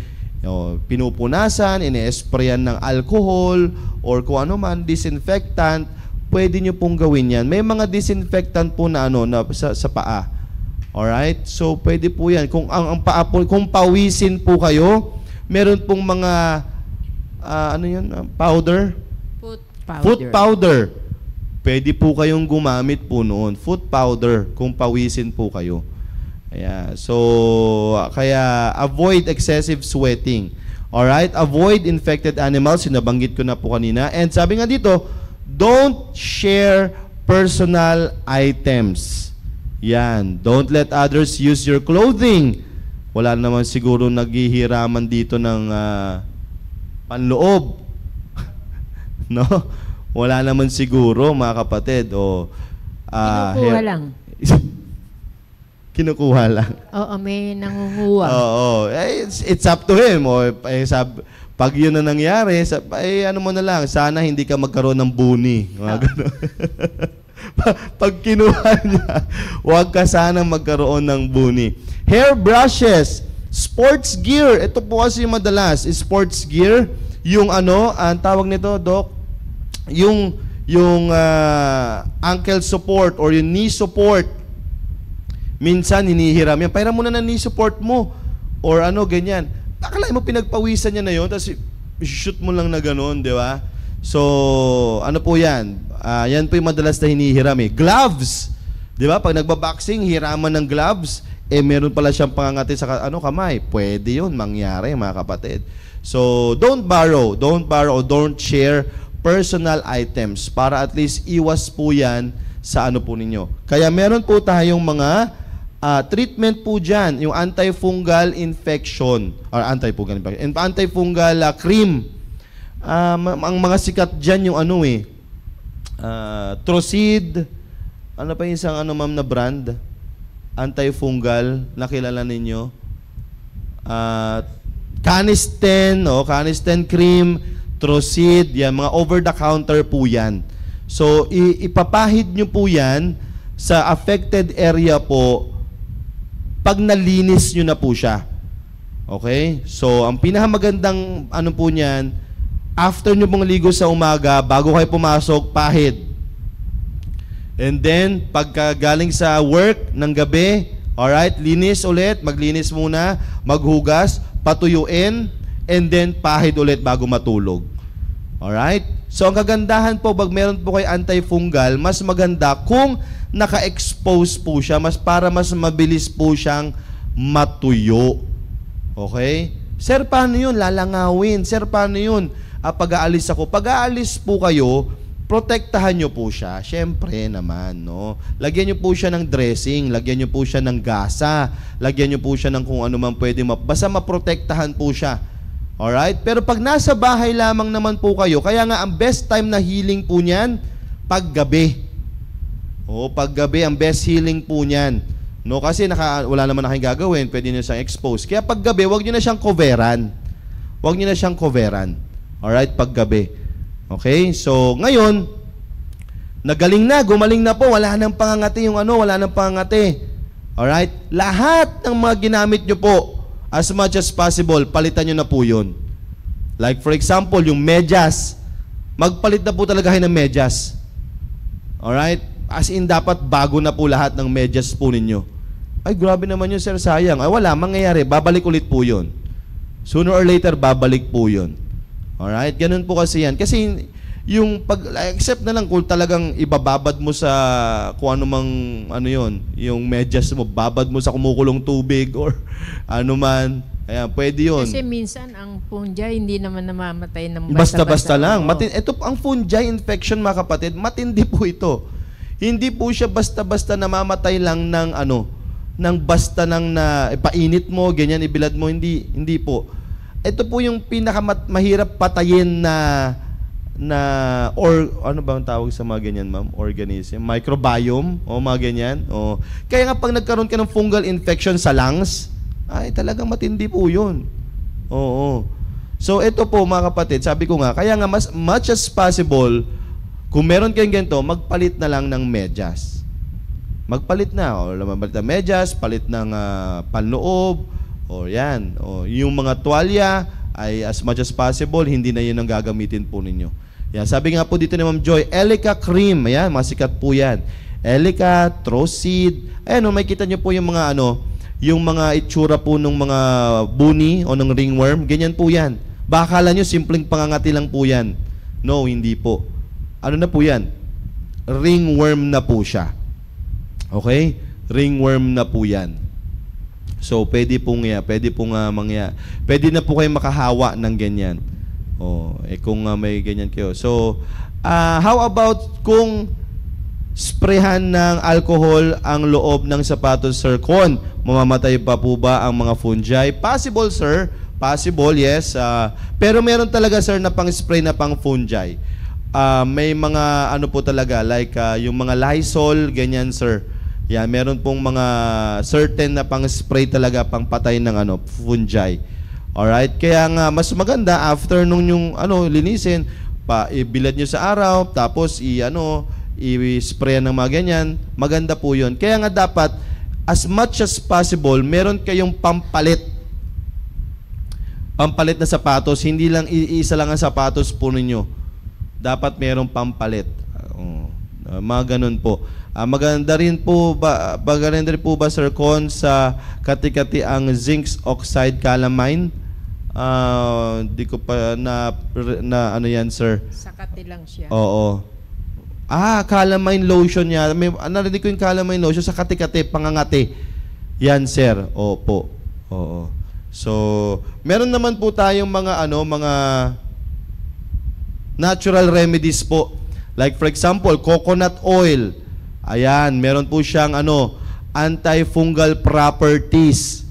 Pinupunasan, ine-sprayan ng alcohol, or kung ano man, disinfectant, pwede nyo pong gawin yan. May mga disinfectant po na sa paa. Alright? So, pwede po yan. Kung ang paa po, kung pawisin po kayo, meron pong mga, powder? Foot powder. Pwede po kayong gumamit po noon. Foot powder, kung pawisin po kayo. Kaya avoid excessive sweating. Alright? Avoid infected animals. Sinabanggit ko na po kanina. And sabi nga dito, don't share personal items. Yan. Don't let others use your clothing. Wala naman siguro naghihiraman dito ng panloob. No? Wala naman siguro, mga kapatid. Kinukuha lang. Kinukuha lang. Oo, may nangunguha. Oo. It's up to him. Pag yun na nangyari, ano mo na lang, sana hindi ka magkaroon ng buni. Pag kinuha niya, huwag ka sana magkaroon ng buni. Hair brushes, sports gear. Ito po kasi madalas, sports gear. Yung ang tawag nito, Doc, yung ankle support or yung knee support. Minsan hinihiram yan. Pairam mo na ng knee support mo. Or ganyan. Akala mo pinagpawisan niya na yun, tapos shoot mo lang na gano'n, di ba? So, ano po yan? Yan po yung madalas na hinihiram eh. Gloves! Di ba? Pag nagbaboxing, hiraman ng gloves, meron pala siyang pangangati sa kamay. Pwede yun mangyari, mga kapatid. So, don't borrow, don't share personal items para at least iwas po yan sa po ninyo. Kaya meron po tayong mga treatment po dyan, yung antifungal infection, or antifungal cream. Ang mga sikat dyan yung Trocid, ano pa yung isang ma'am na brand? Antifungal, nakilala ninyo. Canesten, Canesten cream, Trocid, yan, mga over-the-counter po yan. So, ipapahid nyo po yan sa affected area po pag nalinis nyo na po siya. Okay? So, ang pinakamagandang po niyan, after nyo pong ligo sa umaga, bago kayo pumasok, pahid. And then, pagka galing sa work ng gabi, alright, linis ulit, maglinis muna, maghugas, patuyuin, and then pahid ulit bago matulog. Alright? So, ang kagandahan po, pag meron po kayo antifungal, mas maganda kung naka-expose po siya, para mas mabilis po siyang matuyo. Okay? Sir, paano yun? Lalangawin. Sir, paano yun? Pag-aalis ako. Pag-aalis po kayo, protektahan nyo po siya. Siyempre naman, no? Lagyan nyo po siya ng dressing, lagyan nyo po siya ng gasa, lagyan nyo po siya ng kung ano man pwede, basta maprotektahan po siya. Alright? Pero pag nasa bahay lamang naman po kayo, kaya nga ang best time na healing po niyan, paggabi. Paggabi ang best healing po niyan. No, kasi wala naman na kayong gagawin, pwede niyo siyang expose. Kaya paggabi, wag niyo na siyang coveran. Wag niyo na siyang coveran. Alright, paggabi. Okay? So, ngayon, nagaling na, gumaling na po, wala nang pangangati wala nang pangangati. Alright? Lahat ng mga ginamit niyo po, as much as possible, palitan niyo na po yun. Like for example, yung medyas, magpalit na po talaga kayo ng medyas. Alright? As in, dapat bago na po lahat ng medyas po ninyo. Ay, grabe naman yun, sir, sayang. Ay, wala, mangyayari, babalik ulit po yun. Sooner or later, babalik po yun. Alright? Ganun po kasi yan. Kasi yung except na lang kung talagang ibababad mo sa kung ano mang yung medyas mo, babad mo sa kumukulong tubig or ano man. Ayan, pwede yun. Kasi minsan ang fungi hindi naman namamatay ng basta-basta lang. Ito ang fungi infection, mga kapatid, matindi po ito. Hindi po siya basta-basta namamatay lang ng ng basta nang na ipainit mo, ganyan, ibilad mo, hindi po. Ito po yung pinakamahirap patayin or ano ba ang tawag sa mga ganyan, ma'am? Organism, microbiome, o mga ganyan. O. Kaya nga pag nagkaroon ka ng fungal infection sa lungs, ay talagang matindi po yun. Oo. So ito po, mga kapatid, sabi ko nga, kaya nga much as possible, kung meron kayong ganito, magpalit na lang ng medyas. Magpalit na, o mapalit ng medyas, palit ng panloob, o yan. O yung mga tuwalya, ay as much as possible, hindi na yun ang gagamitin po ninyo. Yan, sabi nga po dito ni Ma'am Joy, Elica cream, ayan, masikat po yan. Elica, Troseed, ayan, may kita nyo po yung mga yung mga itsura po ng mga buni o ng ringworm, ganyan po yan. Baka akala nyo, simpleng pangangati lang po yan. No, hindi po. Ano na po yan? Ringworm na po siya. Okay? Ringworm na po yan. So, pwede pong pwede na po kayo makahawa ng ganyan. Kung may ganyan kayo. So, how about kung sprayhan ng alcohol ang loob ng sapatos, Sir Con? Mamamatay pa po ba ang mga fungi? Possible, sir. Possible, yes. Pero meron talaga, sir, na pang-spray na pang fungi. May mga po talaga, like yung mga Lysol, ganyan, sir. Yan, meron pong mga certain na pang-spray talaga, pang patay ng fungi. Alright? Kaya nga, mas maganda, after nung yung linisin, ibilad nyo sa araw, tapos i-spray ng mga ganyan, maganda po yun. Kaya nga dapat, as much as possible, meron kayong pampalit. Pampalit na sapatos, hindi lang isa lang ang sapatos po ninyo. Dapat merong pampalit. Mga ganun po. Maganda rin po ba, Sir Con, sa kati-kati ang zinc oxide calamine? Di ko pa na yan, sir. Sa kati lang siya. Oo. Calamine lotion niya. Narinig ko yung calamine lotion sa kati-kati, pangangati. Yan, sir. Opo. Oo. So, meron naman po tayong mga natural remedies po. Like for example, coconut oil. Ayan, meron po siyang antifungal properties.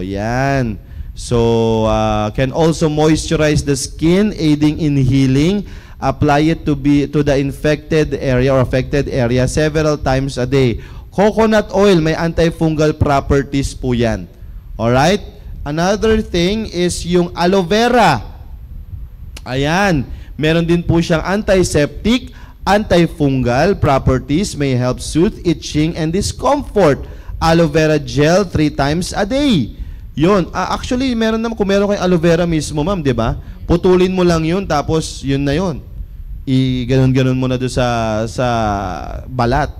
Yan. So, can also moisturize the skin, aiding in healing. Apply it to the infected area or affected area several times a day. Coconut oil, may antifungal properties po yan. Alright? Another thing is yung aloe vera. Ayan. Meron din po siyang antiseptic, antifungal properties, may help soothe itching and discomfort. Aloe vera gel 3 times a day. Yun. Actually, kung meron kayong aloe vera mismo, ma'am, di ba? Putulin mo lang yun, tapos yun na yun. Ganon-ganon mo na doon sa balat.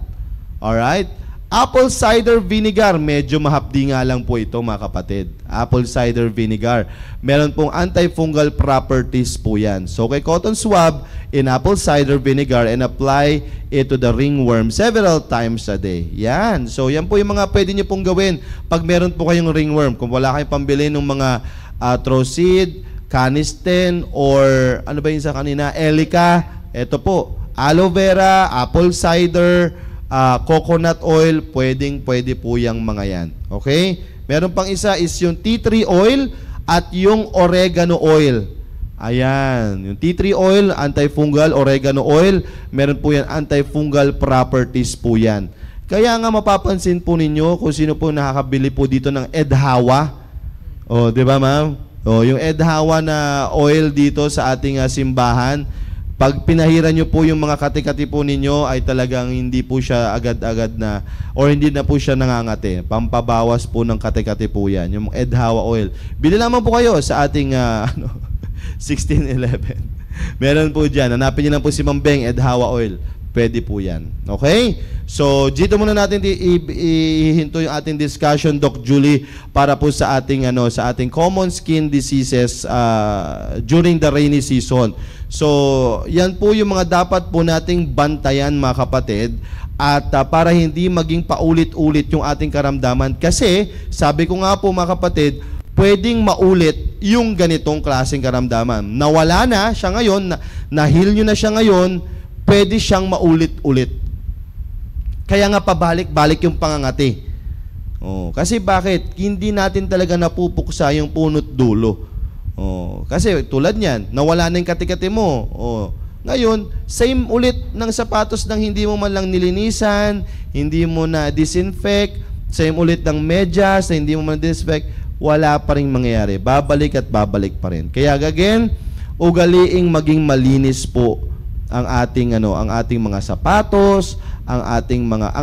Alright? Apple cider vinegar, medyo mahapdi nga lang po ito, mga kapatid. Apple cider vinegar. Meron pong antifungal properties po yan. So, kay cotton swab in apple cider vinegar and apply it to the ringworm several times a day. Yan. So, yan po yung mga pwede nyo pong gawin pag meron po kayong ringworm. Kung wala kayong pambili ng mga Troseed, Canesten, or ano ba yung sa kanina? Elica. Ito po. Aloe vera, apple cider, coconut oil, pwede po yung mga yan. Okay? Meron pang isa is yung tea tree oil at yung oregano oil. Ayan. Yung tea tree oil, antifungal, oregano oil, meron po yan, antifungal properties po yan. Kaya nga mapapansin po ninyo kung sino po nakakabili po dito ng Edhawa. O, di ba ma'am? O, yung Edhawa na oil dito sa ating simbahan, pag pinahiran nyo po yung mga kati-kati po ninyo, ay talagang hindi po siya agad-agad na, or hindi na po siya nangangati. Pampabawas po ng kati-kati po yan, yung Edhawa oil. Bili lamang po kayo sa ating 1611. Meron po dyan. Hanapin nyo lang po si Ma'am Beng, Edhawa oil. Pwede po yan. Okay? So, dito muna natin ihinto yung ating discussion, Doc Julie, para po sa ating sa ating common skin diseases during the rainy season. So, yan po yung mga dapat po nating bantayan, mga kapatid, at para hindi maging paulit-ulit yung ating karamdaman. Kasi, sabi ko nga po, mga kapatid, pwedeng maulit yung ganitong klaseng karamdaman. Nawala na siya ngayon, na-heal nyo na siya ngayon, pwede siyang maulit-ulit. Kaya nga pabalik-balik yung pangangati. Oh, kasi bakit? Hindi natin talaga napupuksa yung punot dulo. Oh, kasi tulad niyan, nawala na yung kati-kati mo. Oh, ngayon, same ulit ng sapatos nang hindi mo man lang nilinisan, hindi mo na disinfect, same ulit ng medyas na hindi mo man disinfect, wala pa ring mangyayari. Babalik at babalik pa rin. Kaya again, ugaliing maging malinis po ang ating ang ating mga sapatos, ang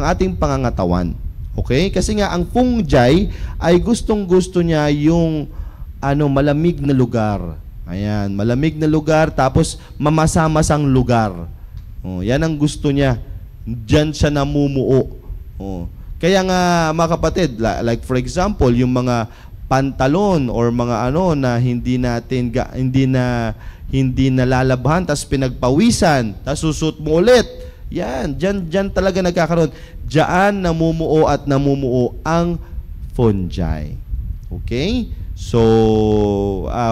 ating pangangatawan. Okay? Kasi nga ang fungi ay gustong-gusto niya yung malamig na lugar. Ayan, malamig na lugar tapos mamasa-masang lugar. Oh, yan ang gusto niya. Diyan siya namumuo. Oh. Kaya nga mga kapatid, like for example, yung mga pantalon or mga na hindi nalalabhan, tas pinagpawisan, tas susut mo ulit. Yan, dyan talaga nagkakaroon. Diyan namumuo ang fungi. Okay? So,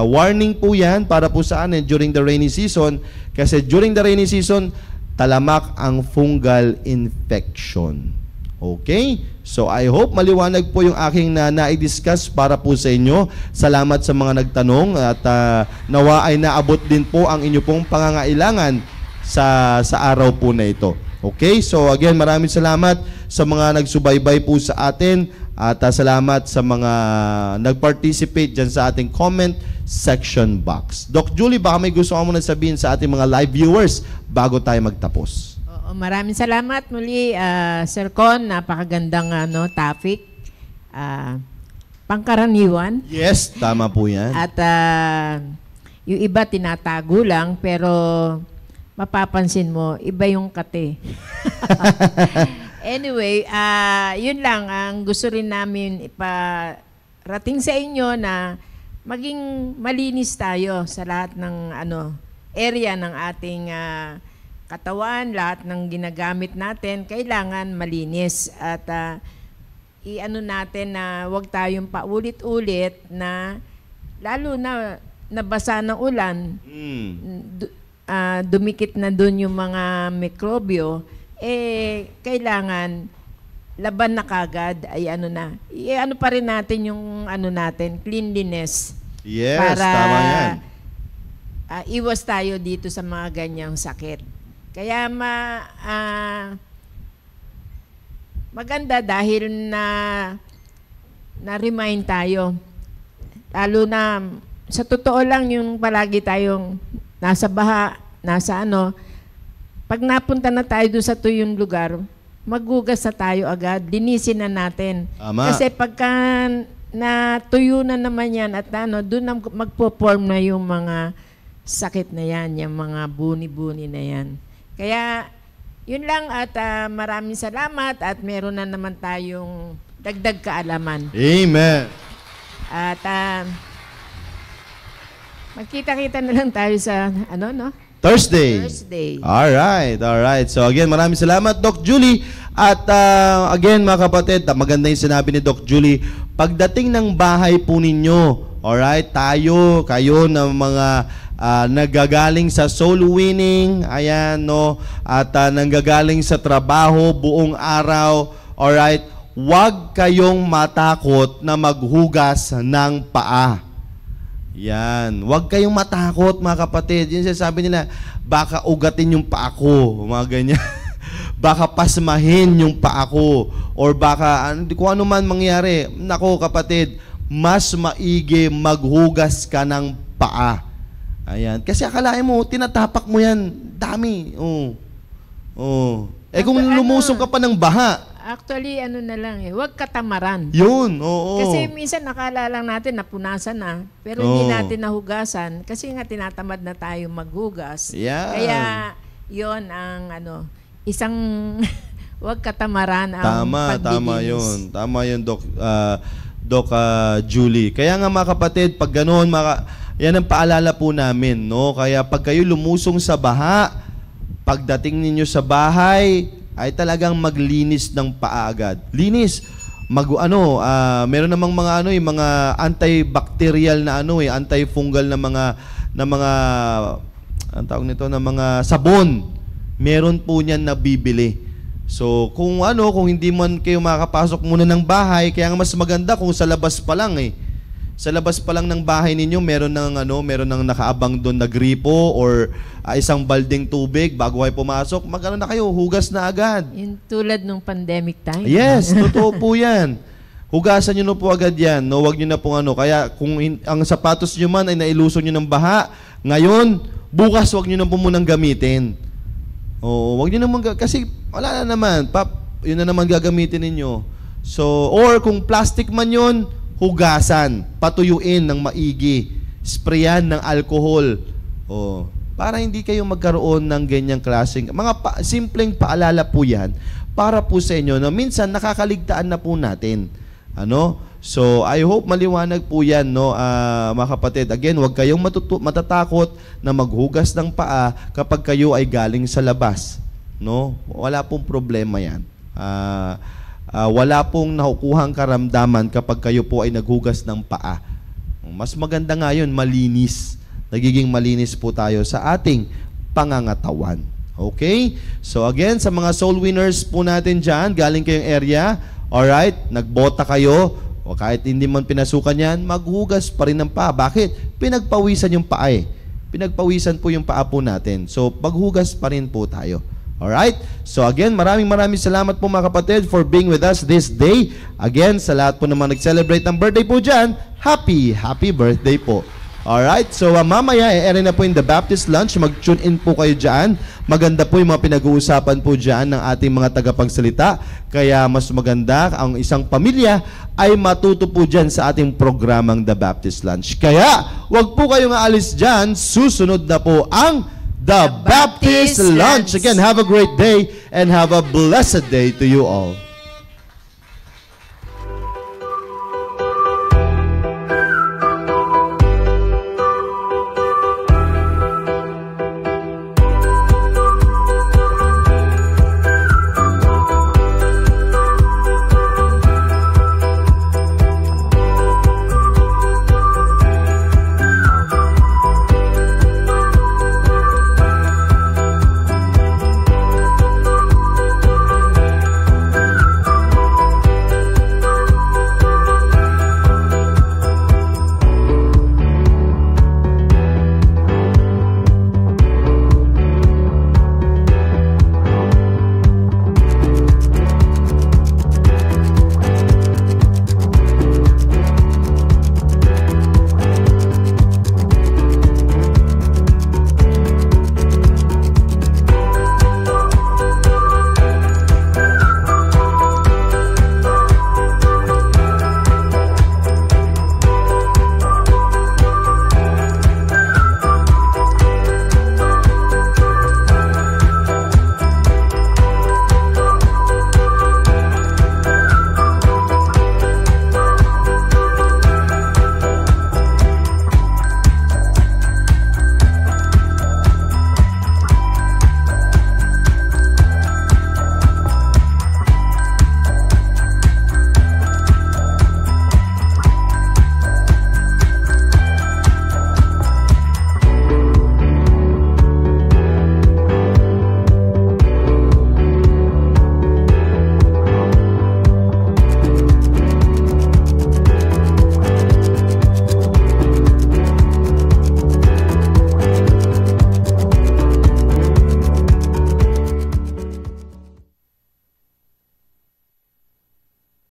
warning po yan para po sa atin during the rainy season. Kasi during the rainy season, talamak ang fungal infection. Okay? So, I hope maliwanag po yung aking na-discuss para po sa inyo. Salamat sa mga nagtanong at nawa ay naabot din po ang inyo pong pangangailangan sa araw po na ito. Okay? So, again, maraming salamat sa mga nagsubaybay po sa atin at salamat sa mga nag-participate dyan sa ating comment section box. Doc Julie, baka may gusto ka muna sabihin sa ating mga live viewers bago tayo magtapos. Maraming salamat muli, Sir Con. Napakagandang topic. Pangkaraniwan. Yes, tama po yan. At yung iba tinatago lang, pero mapapansin mo, iba yung kate. Anyway, yun lang. Ang gusto rin namin iparating sa inyo na maging malinis tayo sa lahat ng area ng ating katawan, lahat ng ginagamit natin, kailangan malinis. At natin na huwag tayong paulit-ulit na lalo na nabasa ng ulan, dumikit na dun yung mga mikrobyo, kailangan laban na kagad ay pa rin natin yung cleanliness. Yes, para tama yan. Iwas tayo dito sa mga ganyang sakit. Kaya maganda dahil na-remind tayo. Lalo na, sa totoo lang yung palagi tayong nasa baha, pag napunta na tayo doon sa tuyong lugar, maghugas na tayo agad, linisin na natin. Tama. Kasi pagka natuyo na naman yan at doon na magpo-form na yung mga sakit na yan, yung mga buni-buni na yan. Kaya, yun lang at maraming salamat at meron na naman tayong dagdag kaalaman. Amen. At magkita-kita na lang tayo sa Thursday. All right. So again, maraming salamat, Doc Julie. At again, mga kapatid, maganda yung sinabi ni Doc Julie. Pagdating ng bahay po ninyo, alright, kayo na mga nagagaling sa soul winning, ayan, at nanggagaling sa trabaho buong araw, alright, huwag kayong matakot na maghugas ng paa. Yan. Huwag kayong matakot, mga kapatid. Yan sabi nila, baka ugatin yung paa ko, mga ganyan. baka pasmahin yung paa ko, or baka kung ano man mangyari. Nako kapatid, mas maigi maghugas ka ng paa. Ayan. Kasi akalain mo, tinatapak mo yan. Dami. Kung lumusong ka pa ng baha. Actually, na lang huwag katamaran. Yun, oo. Kasi minsan nakala lang natin napunasan na, pero hindi natin nahugasan. Kasi nga tinatamad na tayo maghugas. Yeah. Kaya, yon ang isang huwag katamaran ang paglilinis. Tama yun, Doc Julie. Kaya nga mga kapatid, pag ganoon, yan ang paalala po namin, no? Kaya pag kayo lumusong sa baha, pagdating ninyo sa bahay, ay talagang maglinis ng paa agad. Linis. Meron namang mga antibacterial na antifungal na mga ang tawag nito na mga sabon. Meron po niyan nabibili. So, kung hindi man kayo makakapasok muna ng bahay, kaya nga mas maganda kung sa labas pa lang Sa labas pa lang ng bahay ninyo, meron nang nakaabang doon na gripo or isang balding tubig bago kayo pumasok. Na kayo, hugas na agad. Yung tulad nung pandemic time. Yes, totoo po yan. Hugasan nyo na po agad yan. No? Huwag nyo na pong Kaya kung ang sapatos nyo man ay nailuso nyo ng baha, ngayon, bukas huwag nyo na po munang gamitin. Huwag nyo naman, kasi wala na naman. Yun na naman gagamitin ninyo. So, or kung plastic man yun, hugasan, patuyuin ng maigi, sprayan ng alcohol. Para hindi kayo magkaroon ng ganyang klaseng simpleng paalala po 'yan para po sa inyo na minsan nakakaligtaan na po natin. So I hope maliwanag po 'yan, no, mga kapatid. Again, huwag kayong matatakot na maghugas ng paa kapag kayo ay galing sa labas, no? Wala pong problema 'yan. Wala pong nakukuhang karamdaman kapag kayo po ay naghugas ng paa. Mas maganda nga yun, malinis. Nagiging malinis po tayo sa ating pangangatawan. Okay? So again, sa mga soul winners po natin dyan, galing kayong area, alright, nagbota kayo, o kahit hindi man pinasukan yan, maghugas pa rin ng paa. Bakit? Pinagpawisan yung paa Pinagpawisan po yung paa po natin. So, maghugas pa rin po tayo. Alright? So again, maraming salamat po mga kapatid for being with us this day. Again, sa lahat po naman nag-celebrate ng birthday po dyan, happy birthday po. Alright? So mamaya, ere na po yung The Baptist Lunch. Mag-tune in po kayo dyan. Maganda po yung mga pinag-uusapan po dyan ng ating mga tagapagsalita. Kaya mas maganda ang isang pamilya ay matuto po dyan sa ating programang The Baptist Lunch. Kaya, wag po kayong aalis dyan. Susunod na po ang The Baptist Lunch. Again, have a great day and have a blessed day to you all.